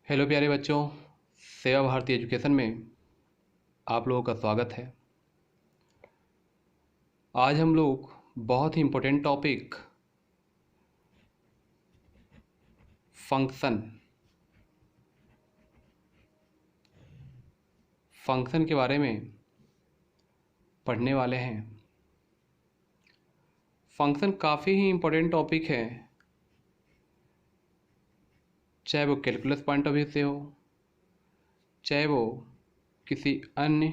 Hello प्यारे बच्चों, सेवा भारती एजुकेशन में आप लोगों का स्वागत है। आज हम लोग बहुत ही इम्पोर्टेंट टॉपिक फंक्शन के बारे में पढ़ने वाले हैं। फंक्शन काफ़ी ही इम्पोर्टेंट टॉपिक है, चाहे वो कैलकुलस पॉइंट ऑफ व्यू से हो, चाहे वो किसी अन्य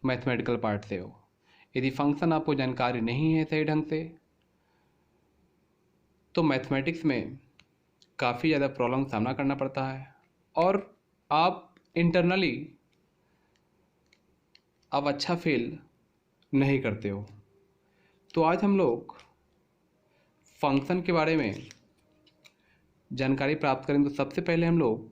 मैथमेटिकल पार्ट से हो। यदि फंक्शन आपको जानकारी नहीं है सही ढंग से, तो मैथमेटिक्स में काफ़ी ज़्यादा प्रॉब्लम का सामना करना पड़ता है और आप इंटरनली आप अच्छा फील नहीं करते हो। तो आज हम लोग फंक्शन के बारे में जानकारी प्राप्त करें। तो सबसे पहले हम लोग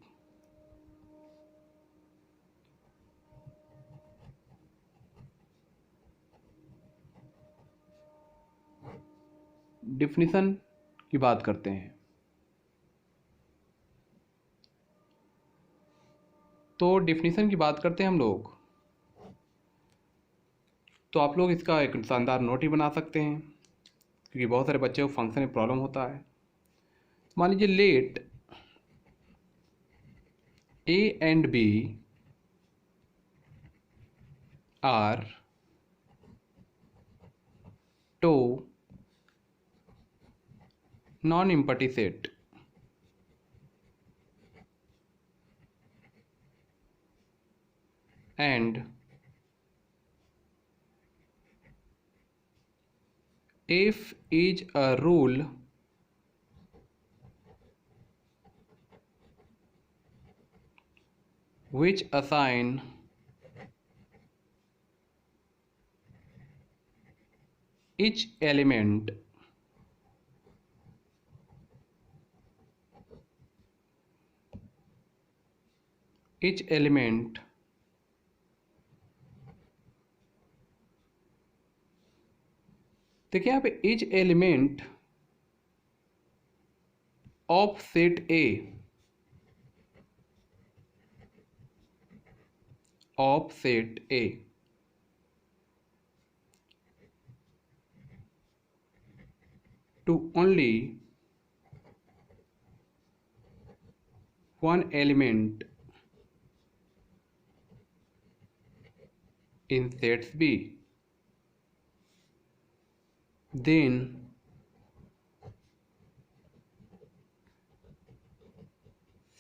डिफिनीशन की बात करते हैं। तो डिफिनीशन की बात करते हैं हम लोग, तो आप लोग इसका एक शानदार नोट ही बना सकते हैं, क्योंकि बहुत सारे बच्चे को फंक्शन में प्रॉब्लम होता है। मान लीजिए let A and B are two non empty set and if is a rule which assign each element देखिए यहाँ पे each element of set A to only one element in sets B, then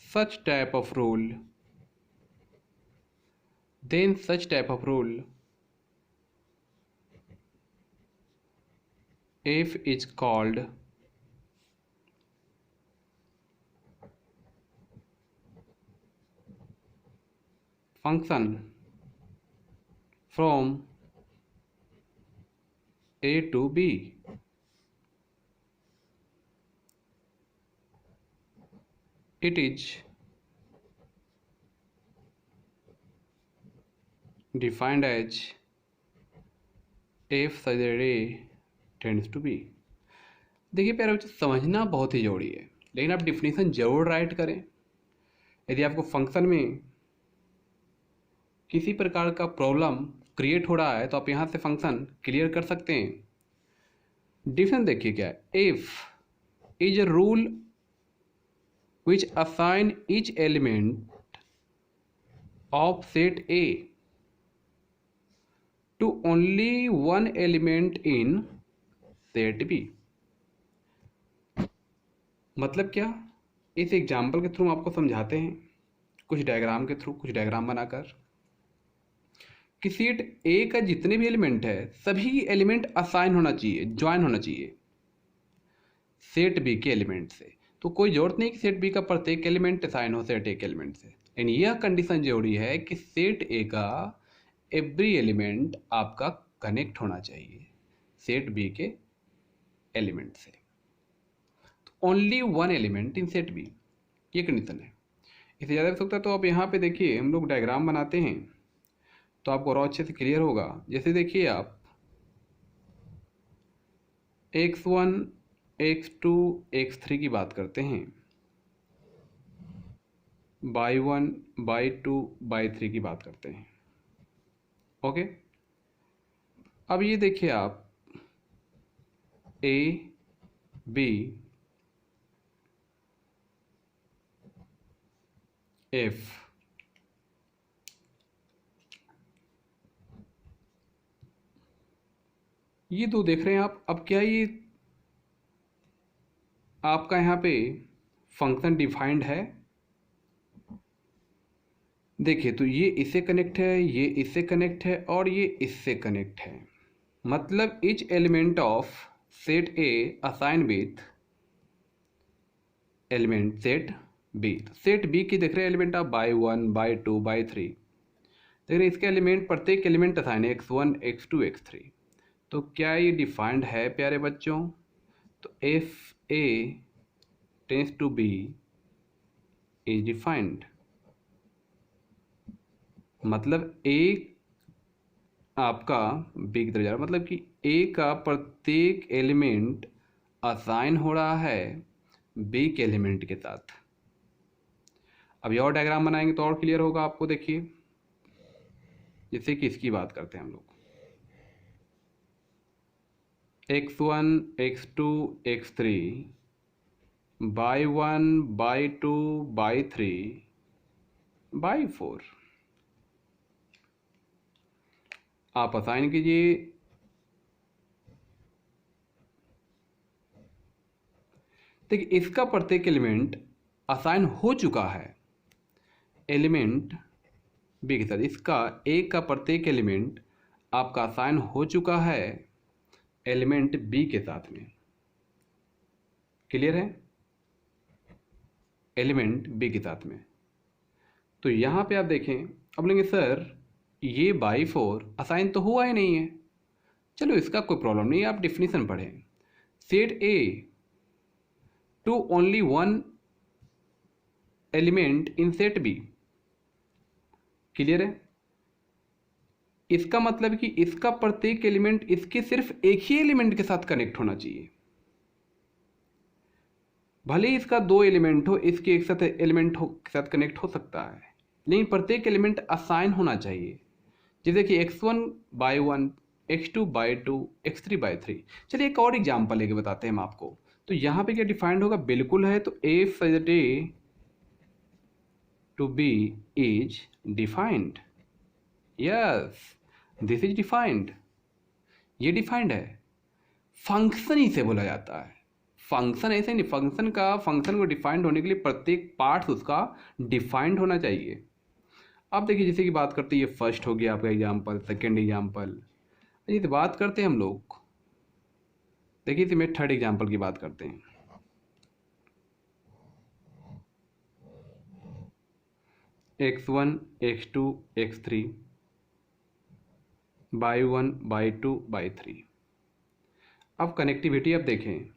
such type of rule f is called function from A to B. It is defined as f such that A tends to B. देखिए प्यारे बच्चे, समझना बहुत ही जरूरी है, लेकिन आप definition जरूर राइट करें। यदि आपको फंक्शन में किसी प्रकार का प्रॉब्लम क्रिएट हो रहा है तो आप यहाँ से फंक्शन क्लियर कर सकते हैं। डिफिनेशन देखिए क्या है, if is a rule which assign each element of set A to only one element in set B. मतलब क्या, इस एग्जाम्पल के थ्रू हम आपको समझाते हैं, कुछ डायग्राम के थ्रू, कुछ डायग्राम बनाकर कि सेट ए का जितने भी एलिमेंट है सभी एलिमेंट असाइन होना चाहिए, ज्वाइन होना चाहिए सेट बी के एलिमेंट से। तो कोई जरूरत नहीं कि सेट बी का प्रत्येक एलिमेंट असाइन हो सेट ए के एलिमेंट से, एंड यह कंडीशन जरूरी है कि सेट ए का एवरी एलिमेंट आपका कनेक्ट होना चाहिए सेट बी के एलिमेंट से। Only one element in set B, ये कंडीशन है। इससे ज़्यादा हो सकता है तो आप यहाँ पे देखिए, हम लोग डायग्राम बनाते हैं तो आपको और अच्छे से क्लियर होगा। जैसे देखिए आप x1 x2 x3 की बात करते हैं, by one, y two, y three की बात करते हैं। ओके, अब ये देखिए आप ए, बी, एफ, ये दो देख रहे हैं आप। अब क्या ये आपका यहाँ पे फंक्शन डिफाइंड है? देखिए, तो ये इससे कनेक्ट है, ये इससे कनेक्ट है और ये इससे कनेक्ट है। मतलब each element of set A assign with element set B. Set B की देख रहे हैं एलिमेंट आप y one, y two, y three. देख रहे हैं इसके एलिमेंट, प्रत्येक एलिमेंट असाइन है x one, x two, x three. तो क्या ये डिफाइंड है प्यारे बच्चों? तो F A tends to B is defined. मतलब ए आपका बी की तरफ जा रहा है, मतलब कि ए का प्रत्येक एलिमेंट असाइन हो रहा है बी के एलिमेंट के साथ। अब ये और डायग्राम बनाएंगे तो और क्लियर होगा आपको। देखिए, जैसे कि इसकी बात करते हैं हम लोग, x one, x two, x three, y one, y two, y three, y four. आप असाइन कीजिए। देखिए, इसका प्रत्येक एलिमेंट असाइन हो चुका है एलिमेंट बी के साथ। इसका ए का प्रत्येक एलिमेंट आपका असाइन हो चुका है एलिमेंट बी के साथ में। क्लियर है? एलिमेंट बी के साथ में। तो यहाँ पे आप देखें, अब बोलेंगे सर ये बाई फोर असाइन तो हुआ ही नहीं है। चलो इसका कोई प्रॉब्लम नहीं, आप डिफिनीशन पढ़ें। Set A to only one element in set B. Clear है? इसका मतलब कि इसका प्रत्येक एलिमेंट इसके सिर्फ एक ही एलिमेंट के साथ कनेक्ट होना चाहिए। भले ही इसका दो एलिमेंट हो, इसके एक साथ एलिमेंट हो के साथ कनेक्ट हो सकता है, लेकिन प्रत्येक एलिमेंट असाइन होना चाहिए। जैसे कि x one by one, x two by two, x three by three. चलिए एक और एग्जाम्पल लेके बताते हैं हम आपको। तो यहाँ पे क्या डिफाइंड होगा? बिल्कुल है। तो a set A to B is defined. Yes, this is defined. ये डिफाइंड है। फंक्शन ही से बोला जाता है। फंक्शन ऐसे नहीं, फंक्शन को डिफाइंड होने के लिए प्रत्येक पार्ट उसका डिफाइंड होना चाहिए। अब देखिए, जैसे कि बात करते हैं, ये फर्स्ट हो गया आपका एग्जाम्पल, सेकेंड एग्जाम्पल। ये तो बात करते हैं हम लोग, देखिए इसे में थर्ड एग्जाम्पल की बात करते हैं। X one, x two, x three, y one, y two, y three. अब कनेक्टिविटी अब देखें,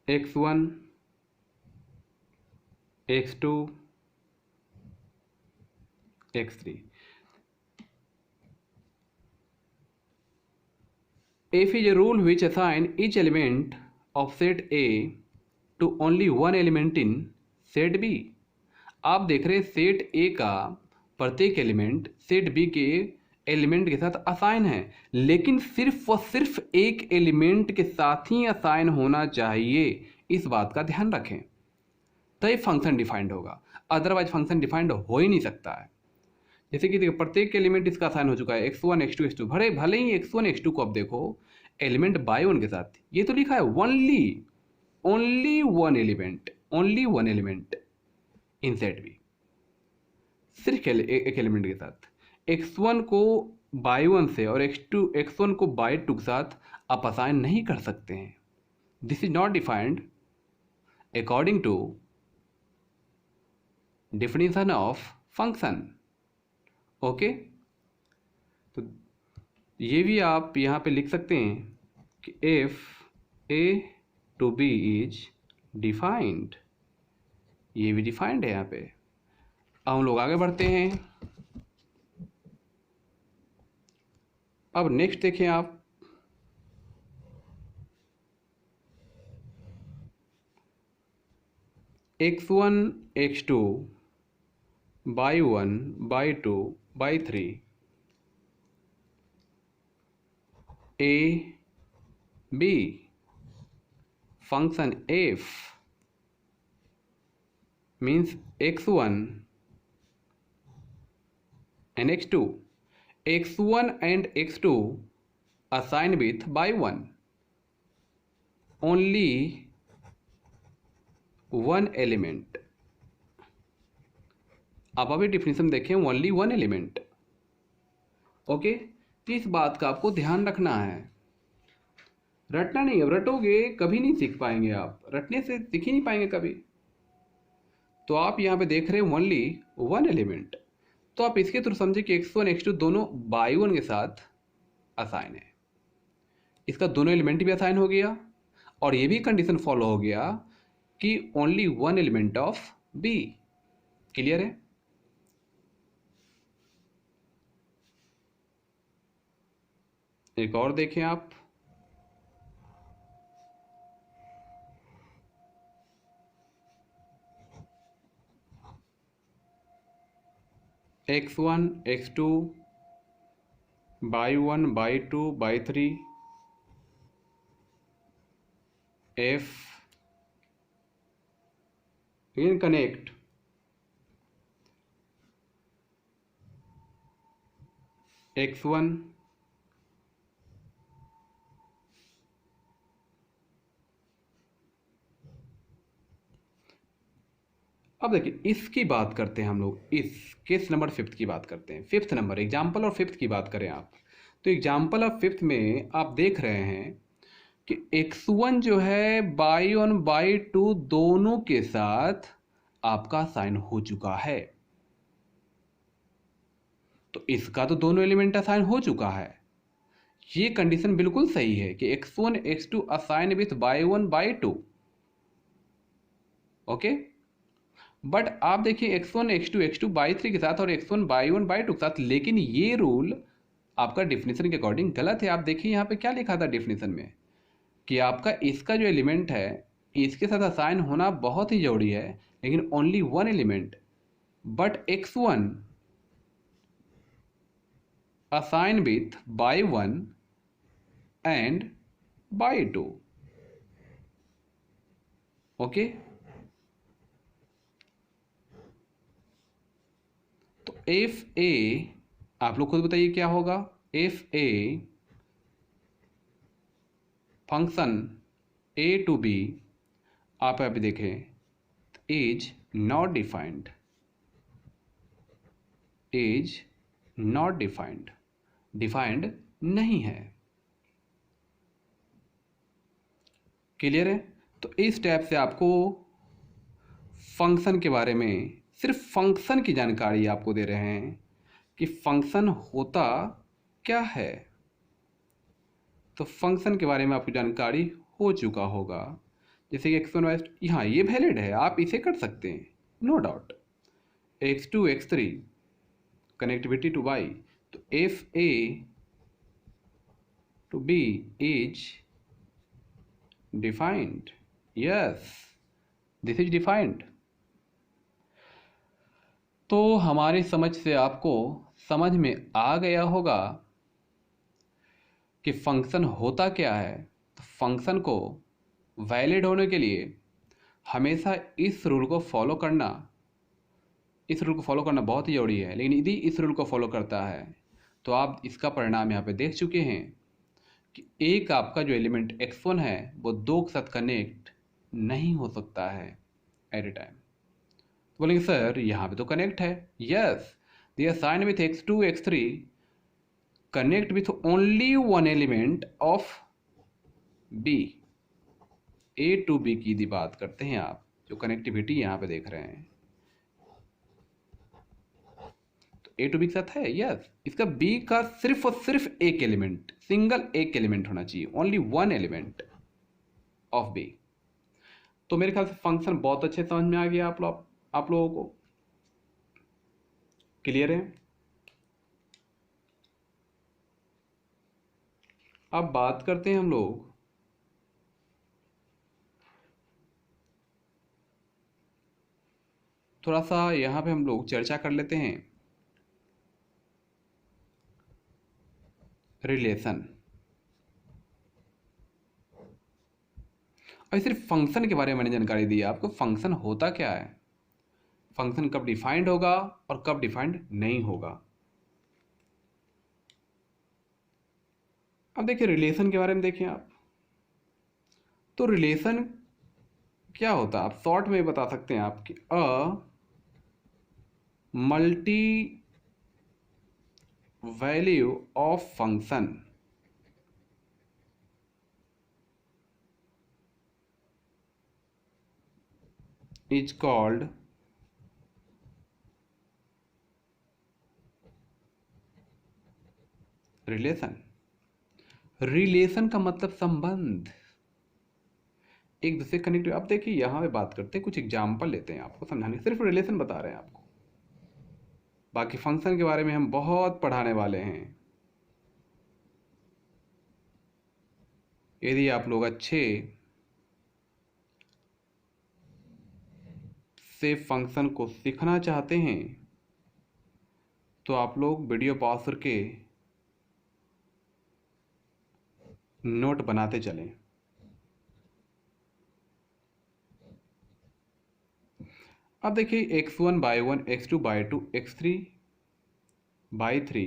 x one, x two, x three. F is a rule which assign each element of set A to only one element in set B। आप देख रहे हैं set ए का प्रत्येक element set B के एलिमेंट के साथ असाइन है, लेकिन सिर्फ और सिर्फ एक एलिमेंट के साथ ही असाइन होना चाहिए। इस बात का ध्यान रखें, तो ये फंक्शन डिफाइंड होगा, अदरवाइज फंक्शन डिफाइंड हो ही नहीं सकता है। जैसे कि देखो, प्रत्येक एलिमेंट इसका असाइन हो चुका है x one, x two, x two. भले ही एक्स वन, एक्स टू को अब देखो एलिमेंट बाई वन के साथ, ये तो लिखा है only only one element in set B, सिर्फ एक एलिमेंट के साथ। एक्स वन को बाई वन से और एक्स वन को बाई टू के साथ आप असाइन नहीं कर सकते हैं। This is not defined according to definition of function. Okay, तो ये भी आप यहाँ पे लिख सकते हैं कि F A to B is defined. ये भी डिफाइंड है यहाँ पे। अब हम लोग आगे बढ़ते हैं। अब नेक्स्ट देखें आप, x1 x2 बाई 1 बाई 2 बाई 3 a b function f means x1 and x2. x1 and x2 assigned with by 1. Only one element. आप अभी डिफिनेशन देखें, ओनली वन एलिमेंट. ओके, इस बात का आपको ध्यान रखना है, रटना नहीं है. रटोगे कभी नहीं सीख पाएंगे आप, रटने से सीख ही नहीं पाएंगे कभी. तो आप यहाँ पे देख रहे हैं ओनली वन एलिमेंट, तो आप इसके थ्रू समझे कि x1 x2 दोनों बाई 1 के साथ असाइन है. इसका दोनों एलिमेंट भी असाइन हो गया और ये भी कंडीशन फॉलो हो गया कि only one element of B. Clear है? एक और देखें आप, x1 x2 बाई 1 बाई 2 बाई 3 f again connect x1 अब देखिए इसकी बात करते हैं हम लोग, इस केस नंबर 5 की बात करते हैं. 5th नंबर एग्जाम्पल और 5th की बात करें आप, तो एग्जाम्पल ऑफ 5th में आप देख रहे हैं कि x1 जो है बाई 1 बाई 2 दोनों के साथ आपका साइन हो चुका है. तो इसका तो दोनों एलिमेंट असाइन हो चुका है. ये कंडीशन बिल्कुल सही है कि x1 x2 assign with y 1 बाई 2. ओके, बट आप देखिए x1 x2 x2 बाई 3 के साथ और x1 बाई 1 बाई 2 के साथ, लेकिन ये रूल आपका डिफिनेशन के अकॉर्डिंग गलत है. आप देखिए यहाँ पे क्या लिखा था डिफिनेशन में कि आपका इसका जो एलिमेंट है इसके साथ असाइन होना बहुत ही जरूरी है, लेकिन only one element. But x1 assign with y 1 and y 2. Okay, तो एफ ए आप लोग खुद बताइए क्या होगा. F A function A to B आप अभी देखें is not defined, is not defined, defined नहीं है. क्लियर है? तो इस टाइप से आपको फंक्शन के बारे में, सिर्फ फंक्शन की जानकारी आपको दे रहे हैं कि फंक्शन होता क्या है. तो फंक्शन के बारे में आपको जानकारी हो चुका होगा. जैसे कि x1 y यहाँ ये वैलिड है, आप इसे कर सकते हैं, no doubt. x2 x3 connectivity to y, तो F A to B is defined. Yes, this is defined. तो हमारी समझ से आपको समझ में आ गया होगा कि फंक्शन होता क्या है. तो फंक्शन को वैलिड होने के लिए हमेशा इस रूल को फॉलो करना, इस रूल को फॉलो करना बहुत ही जरूरी है. लेकिन यदि इस रूल को फॉलो करता है तो आप इसका परिणाम यहाँ पे देख चुके हैं कि एक आपका जो एलिमेंट x1 है वो दो के साथ कनेक्ट नहीं हो सकता है एट ए टाइम. बोलेंगे सर यहाँ पे तो कनेक्ट है. Yes, they are sign with x2 x3 connect with only one element of b. A to B की यदि बात करते हैं आप, जो कनेक्टिविटी यहाँ पे देख रहे हैं, तो ए टू बी के साथ है. यस, इसका बी का सिर्फ और सिर्फ एक एलिमेंट, सिंगल एक एलिमेंट होना चाहिए, only one element of B. तो मेरे ख्याल से फंक्शन बहुत अच्छे समझ में आ गया आप लोगों को. क्लियर है? अब बात करते हैं हम लोग थोड़ा सा यहाँ पे हम लोग चर्चा कर लेते हैं रिलेशन। और सिर्फ फंक्शन के बारे में मैंने जानकारी दी है आपको। फंक्शन होता क्या है, फंक्शन कब डिफाइंड होगा और कब डिफाइंड नहीं होगा। अब देखिए रिलेशन के बारे में देखिए आप, तो रिलेशन क्या होता है आप शॉर्ट में बता सकते हैं आप कि a multi value of function is called relation. Relation का मतलब संबंध, एक दूसरे कनेक्ट। अब देखिए यहाँ पे बात करते हैं, कुछ एग्जाम्पल लेते हैं आपको समझाने, सिर्फ रिलेशन बता रहे हैं आपको, बाकी फंक्शन के बारे में हम बहुत पढ़ाने वाले हैं। यदि आप लोग अच्छे से फंक्शन को सीखना चाहते हैं तो आप लोग वीडियो पॉज करके नोट बनाते चलें। अब देखिए x1 by 1, x2 by 2, x3 by 3,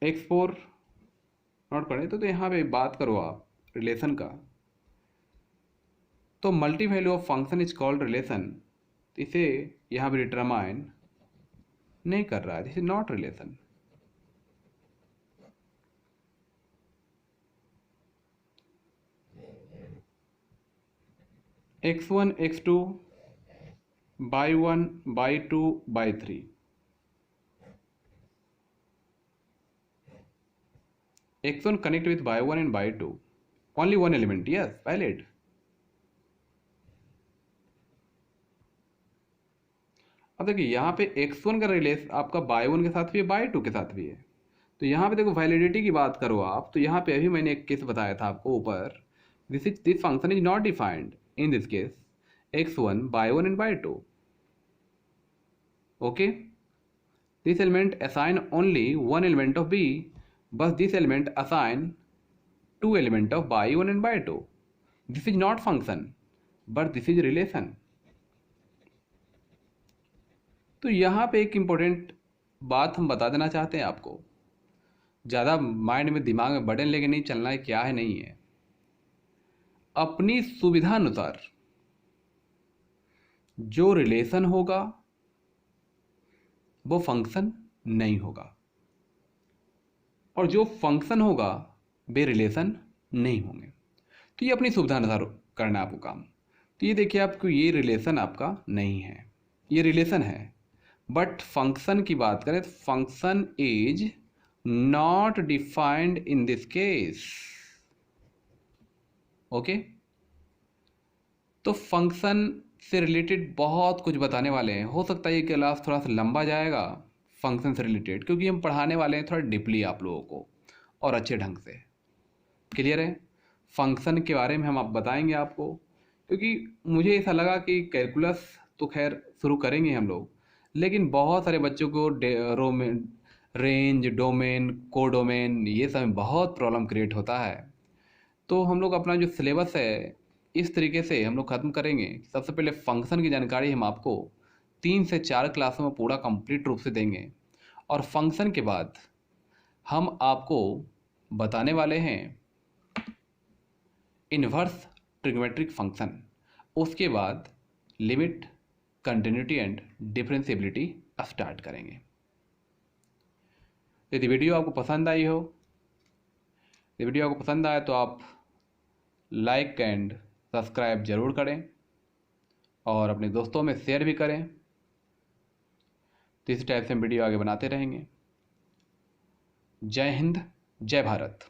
x4 note करें। तो यहाँ पे बात करो आप रिलेशन का, तो multi value of function is called relation. इसे यहाँ पे डिटरमाइन नहीं कर रहा है, this is not relation. x1 x2 बाई 1 बाई 2 बाई 3, x1 connect with by 1 and by 2, only one element, yes, valid। अब देखिए यहाँ पे x1 का रिलेशन आपका by 1 के साथ भी है, by 2 के साथ भी है। तो यहाँ पे देखो वैलिडिटी की बात करो आप, तो यहाँ पे अभी मैंने एक केस बताया था आपको ऊपर, this function is not defined in this case x1 by 1 and by 2, okay. This element assign only one element of b, बस this element assign to element of by 1 and by 2। This is not function but this is relation. तो यहाँ पे एक important बात हम बता देना चाहते हैं आपको, ज़्यादा माइंड में दिमाग में बर्डन लेके नहीं चलना है, क्या है नहीं है। अपनी सुविधा अनुसार जो रिलेशन होगा वो फंक्शन नहीं होगा, और जो फंक्शन होगा वे रिलेशन नहीं होंगे। तो ये अपनी सुविधा अनुसार करना है आपको काम। तो ये देखिए आपको, ये रिलेशन आपका नहीं है, ये रिलेशन है, बट फंक्शन की बात करें तो function is not defined in this case, okay. तो फंक्शन से रिलेटेड बहुत कुछ बताने वाले हैं, हो सकता है ये क्लास थोड़ा सा लंबा जाएगा फंक्शन से रिलेटेड, क्योंकि हम पढ़ाने वाले हैं थोड़ा डीपली आप लोगों को और अच्छे ढंग से। क्लियर है? फंक्शन के बारे में हम आप बताएंगे आपको, क्योंकि मुझे ऐसा लगा कि कैलकुलस तो खैर शुरू करेंगे हम लोग, लेकिन बहुत सारे बच्चों को रेंज, डोमेन, कोडोमेन, ये सब में बहुत प्रॉब्लम क्रिएट होता है। तो हम लोग अपना जो सिलेबस है इस तरीके से हम लोग ख़त्म करेंगे। सबसे पहले फंक्शन की जानकारी हम आपको 3 से 4 क्लासों में पूरा कंप्लीट रूप से देंगे, और फंक्शन के बाद हम आपको बताने वाले हैं इन्वर्स ट्रिग्नोमेट्रिक फंक्शन, उसके बाद limit, continuity and differentiability start करेंगे। यदि वीडियो आपको पसंद आई हो, यदि वीडियो आपको पसंद आए तो आप लाइक एंड सब्सक्राइब जरूर करें और अपने दोस्तों में शेयर भी करें। तो इस टाइप से हम वीडियो आगे बनाते रहेंगे। जय हिंद, जय भारत।